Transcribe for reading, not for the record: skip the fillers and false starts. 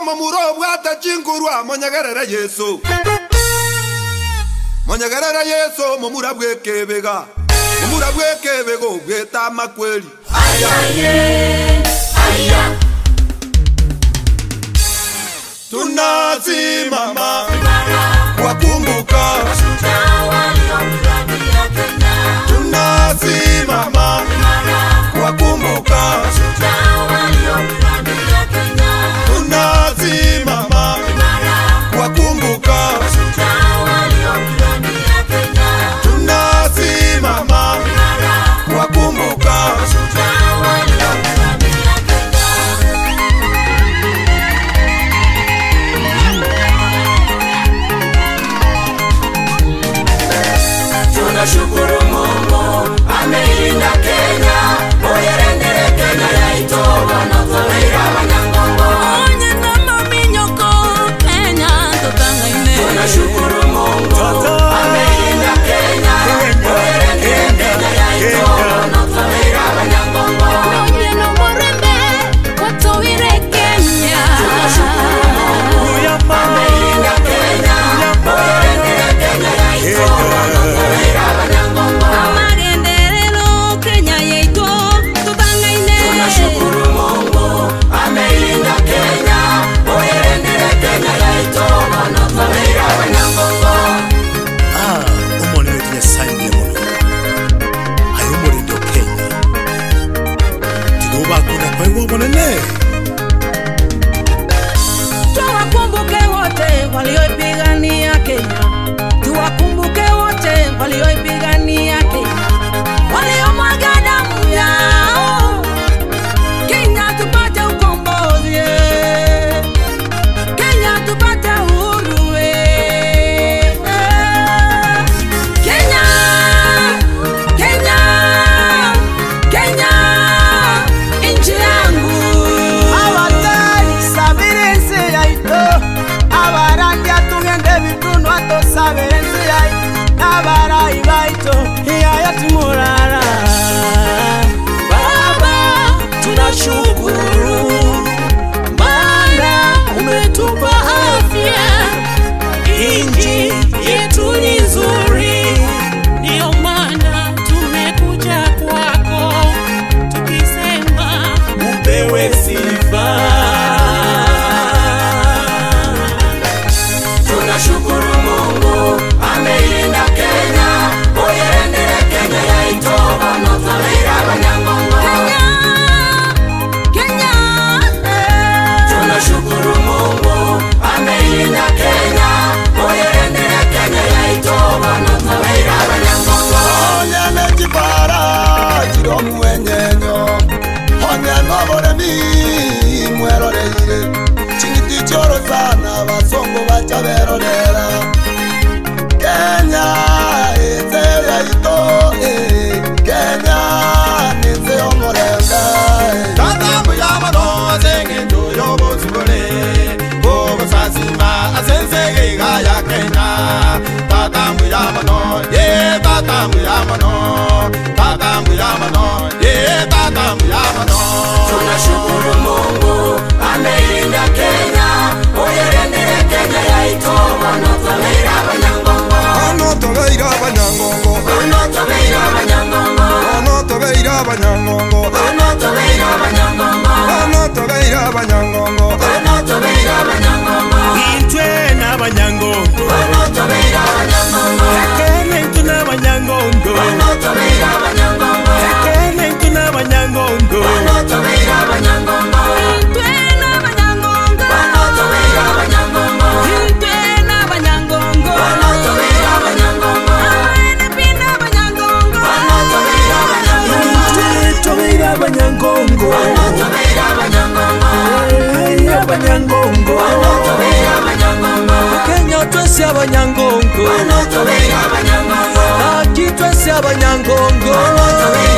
mamuro bwata chingurwa monyagarara Yesu. Monyagarara Yesu mamura bwekebega. Mamura bwekebego bweta makweli. Aya. Tunasimama wakumbuka mashujaa waliopigania Kenya. Tunasimama wakumbuka mashujaa waliopigania Kenya. Tunasimama wakumbuka mashujaa waliopigania Kenya. Tunasimama wakumbuka mashujaa waliopigania Kenya. Tunashukuru Mungu ameilinda Kenya. Oyerendere Kenya yaito wanotoleira Abanyangongo. Onye nama minyoko Kenya totangaine. Tunashukuru Mungu ameilinda Kenya. Oyerendere Kenya yaito wanotoleira Abanyangongo. Onye no morembe watowire Kenya. Tunashukuru Mungu ameilinda Kenya. Oyerendere Kenya yaito wanotoleira Abanyangongo. Amagenderero Kenya yaito totangaine. Tunashukuru Mungu ameilinda Kenya. Oyerendere Kenya yaito wanotoleira Abanyangongo. Umone wetu yasangiye mono. Ayo murindo Kenya. Tiguba kuna kwa iwo monene. Tuwakumbuke wote walioipigania Kenya. Tuwakumbuke wote walioipigania Kenya. Waliomwaga damu yao Kenya tupate ukombozi. Kenya tupate uhuru. Kenya, Kenya, Kenya, nchi yangu. Abatari sabirense yaito. Abarandia tugende bituno atosabirense yaito. Abara ibaito iya tumurara. Baba, tunashukuru maana umetupa afya. Inji yetu ni nzuri, ndio maana tumekuja kwako tukisema upewe sifa. Tunashukuru Mungu ameilinda Kenya. Oyerendere Kenya yaito wanotoleira Abanyangongo. Kenya, Tunashukuru Mungu ameilinda Kenya. Oyerendere Kenya yaito wanotoleira Abanyangongo. Onyane chipara chiro mwenyenyo. Onyane boremi mweroreire. Chingiti choro sana basongo bachaberorera. Kenya ezera ito Kenya neze omorenga. Tata muyamano azengendo yobosibole. Bobo sasima asensege gaya Kenya. Tata muyamano ye tata muyamano. Tata muyamano ye tata muyamano. Tunashukuru Mungu ameilinda Kenya. Oyerendere Kenya yaito wanotoleira Abanyangongo. Wanotoleira Abanyangongo. Wanotoleira Abanyangongo. Wanotoleira Abanyangongo. Wanotoleira Abanyangongo. Wanotoleira Abanyangongo. Wanotoleira Abanyangongo. Intwe n'Abanyangongo. Wanotoleira Abanyangongo. Kene tuna Abanyangongo. Wanotoleira Abanyangongo. Kene tuna Abanyangongo. Wanotoleira Abanyangongo. Tena Abanyangongo. Wanotoleira Abanyangongo. Tena Abanyangongo. Wanotoleira Abanyangongo. Awene pina Abanyangongo. Wanotoleira Abanyangongo. Toleira Abanyangongo. Wanotoleira Abanyangongo. Abanyangongo. Wanotoleira Abanyangongo. Kenya twese Abanyangongo. Wanotoleira Abanyangongo. Aki twese Abanyangongo. Wanotoleira